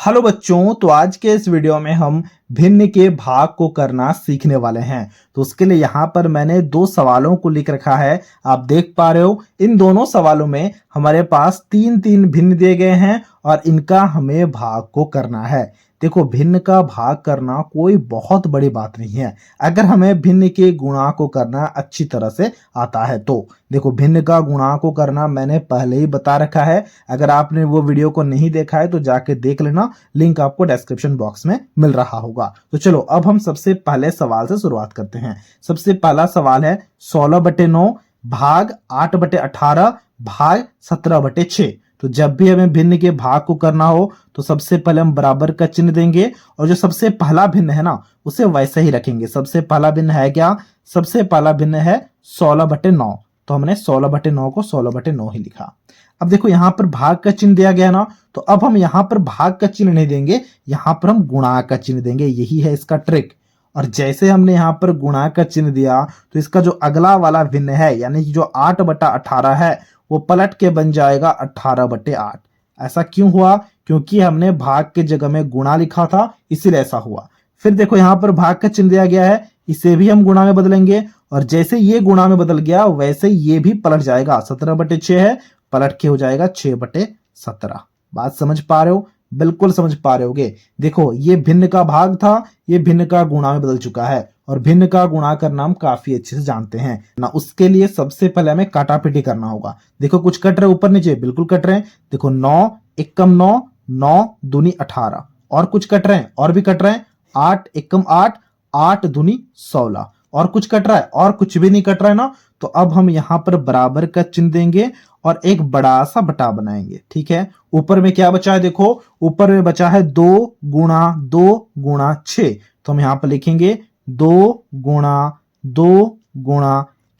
Hello बच्चों, तो आज के इस वीडियो में हम भिन्न के भाग को करना सीखने वाले हैं। तो उसके लिए यहाँ पर मैंने दो सवालों को लिख रखा है। आप देख पा रहे हो, इन दोनों सवालों में हमारे पास तीन तीन भिन्न दिए गए हैं और इनका हमें भाग को करना है। देखो, भिन्न का भाग करना कोई बहुत बड़ी बात नहीं है अगर हमें भिन्न के गुणा को करना अच्छी तरह से आता है तो। देखो, भिन्न का गुणा को करना मैंने पहले ही बता रखा है। अगर आपने वो वीडियो को नहीं देखा है तो जाके देख लेना, लिंक आपको डिस्क्रिप्शन बॉक्स में मिल रहा होगा। तो चलो अब हम सबसे पहले सवाल से शुरुआत करते हैं। सबसे पहला सवाल है 16/9 भाग 8/18 भाग 17/6। तो जब भी हमें भिन्न के भाग को करना हो तो सबसे पहले हम बराबर का चिन्ह देंगे और जो सबसे पहला भिन्न है ना उसे वैसे ही रखेंगे। सबसे पहला भिन्न है क्या? सबसे पहला भिन्न है 16/9, तो हमने 16/9 को 16/9 ही लिखा। अब देखो, यहां पर भाग का चिन्ह दिया गया ना, तो अब हम यहां पर भाग का चिन्ह नहीं देंगे, यहां पर हम गुणा का चिन्ह देंगे। यही है इसका ट्रिक। और जैसे हमने यहां पर गुणा का चिन्ह दिया तो इसका जो अगला वाला भिन्न है यानी कि जो 8/18 है वो पलट के बन जाएगा 18/8। ऐसा क्यों हुआ? क्योंकि हमने भाग के जगह में गुणा लिखा था, इसीलिए ऐसा हुआ। फिर देखो, यहां पर भाग का चिन्ह दिया गया है, इसे भी हम गुणा में बदलेंगे और जैसे ये गुणा में बदल गया वैसे ये भी पलट जाएगा। 17/6 है, पलट के हो जाएगा 6/17। बात समझ पा रहे हो? बिल्कुल समझ पा रहे होगे। देखो, ये भिन्न का भाग था, ये भिन्न का गुणा में बदल चुका है और भिन्न का गुणा करना हम काफी अच्छे से जानते हैं ना। उसके लिए सबसे पहले हमें काटापीटी करना होगा। देखो, कुछ कट रहे ऊपर नीचे, बिल्कुल कट रहे हैं। देखो, 9 एकम 9, 9 दूनी 18। और कुछ कट रहे हैं, और भी कट रहे हैं। 8 एकम 8, 8 दूनी 16। और कुछ कट रहा है, और कुछ भी नहीं कट रहा है ना। तो अब हम यहाँ पर बराबर का चिन्ह देंगे और एक बड़ा सा बटा बनाएंगे। ठीक है, ऊपर में क्या बचा है? देखो, ऊपर में बचा है 2 गुणा 6। तो हम यहाँ पर लिखेंगे 2 गुणा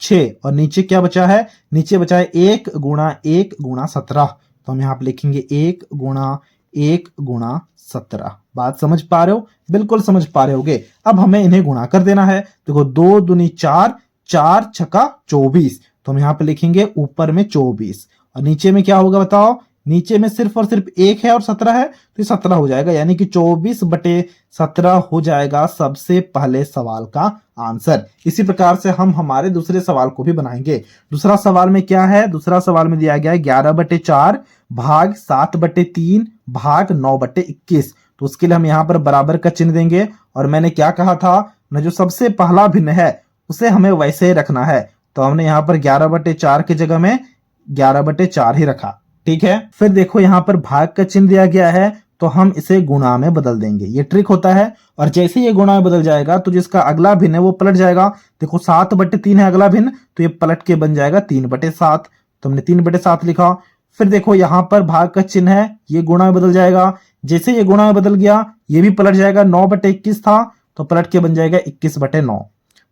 6। और नीचे क्या बचा है? नीचे बचा है 1 गुणा 17। तो हम यहाँ पर लिखेंगे 1 गुणा 17। बात समझ पा रहे हो? बिल्कुल समझ पा रहे होगे। अब हमें इन्हें गुणा कर देना है। देखो, 2 दूनी 4, 4 छक्का 24। तो हम यहाँ पे लिखेंगे ऊपर में 24 और नीचे में क्या होगा बताओ? नीचे में सिर्फ और सिर्फ 1 है और 17 है, तो ये 17 हो जाएगा, यानी कि 24/17 हो जाएगा सबसे पहले सवाल का आंसर। इसी प्रकार से हम हमारे दूसरे सवाल को भी बनाएंगे। दूसरा सवाल में क्या है? दूसरा सवाल में दिया गया है 11/4 भाग 7/3 भाग 9/21। तो उसके लिए हम यहाँ पर बराबर का चिन्ह देंगे और मैंने क्या कहा था ना, जो सबसे पहला भिन्न है उसे हमें वैसे ही रखना है। तो हमने यहाँ पर 11/4 की जगह में 11/4 ही रखा। ठीक है, फिर देखो यहाँ पर भाग का चिन्ह दिया गया है तो हम इसे गुणा में बदल देंगे। ये ट्रिक होता है। और जैसे ये गुणा में बदल जाएगा तो जिसका अगला भिन्न है वो पलट जाएगा। देखो, 7/3 है अगला भिन्न, तो ये पलट के बन जाएगा 3/7। तो हमने 3/7 लिखा। फिर देखो, यहाँ पर भाग का चिन्ह है, ये गुणा में बदल जाएगा। जैसे ये गुणा में बदल गया ये भी पलट जाएगा। 9/21 था तो पलट के बन जाएगा 21/9।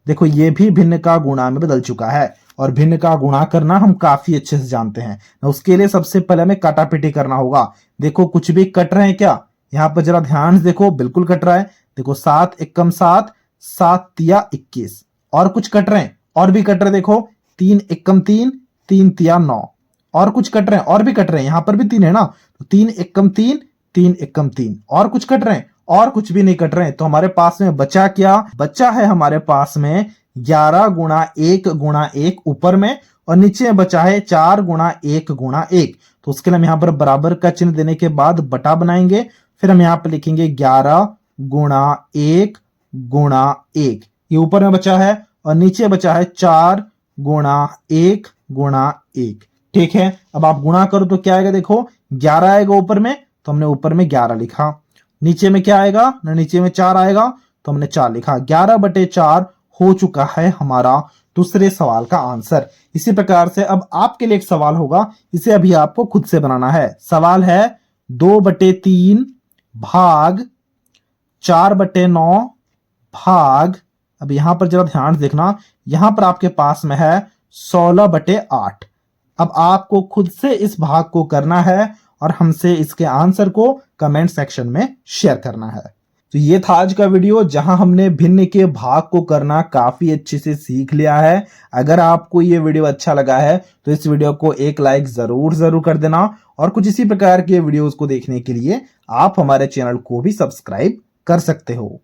देखो, ये भी भिन्न का गुणा में बदल चुका है और भिन्न का गुणा करना हम काफी अच्छे से जानते हैं। उसके लिए सबसे पहले हमें काटापीटी करना होगा। देखो, कुछ भी कट रहे हैं क्या? यहाँ पर जरा ध्यान से देखो, बिल्कुल कट रहा है। देखो, 7 एकम 7, 7 तिया 21। और कुछ कट रहे हैं, और भी कट रहे हैं। देखो, 3 एकम 3, 3 तिया 9। और कुछ कट रहे हैं, और भी कट रहे हैं। यहाँ पर भी 3 है ना, तो 3 एकम 3, 3 एकम 3। और कुछ कट रहे हैं, और कुछ भी नहीं कट रहे हैं। तो हमारे पास में बचा क्या? बचा है हमारे पास में 11 गुणा 1 ऊपर में और नीचे में बचा है 4 गुणा 1। तो उसके लिए हम यहाँ पर बराबर का चिन्ह देने के बाद बटा बनाएंगे। फिर हम यहाँ पर लिखेंगे 11 गुणा 1। ये ऊपर में बचा है और नीचे बचा है 4 गुणा 1। ठीक है, अब आप गुणा करो तो क्या आएगा? देखो, 11 आएगा ऊपर में, तो हमने ऊपर में 11 लिखा। नीचे में क्या आएगा ना? नीचे में 4 आएगा, तो हमने 4 लिखा। 11/4 हो चुका है हमारा दूसरे सवाल का आंसर। इसी प्रकार से अब आपके लिए एक सवाल होगा, इसे अभी आपको खुद से बनाना है। सवाल है 2/3 भाग 4/9 भाग, अब यहां पर जरा ध्यान से देखना, यहां पर आपके पास में है 16/8। अब आपको खुद से इस भाग को करना है और हमसे इसके आंसर को कमेंट सेक्शन में शेयर करना है। तो ये था आज का वीडियो जहां हमने भिन्न के भाग को करना काफी अच्छे से सीख लिया है। अगर आपको ये वीडियो अच्छा लगा है तो इस वीडियो को एक लाइक जरूर कर देना और कुछ इसी प्रकार के वीडियोस को देखने के लिए आप हमारे चैनल को भी सब्सक्राइब कर सकते हो।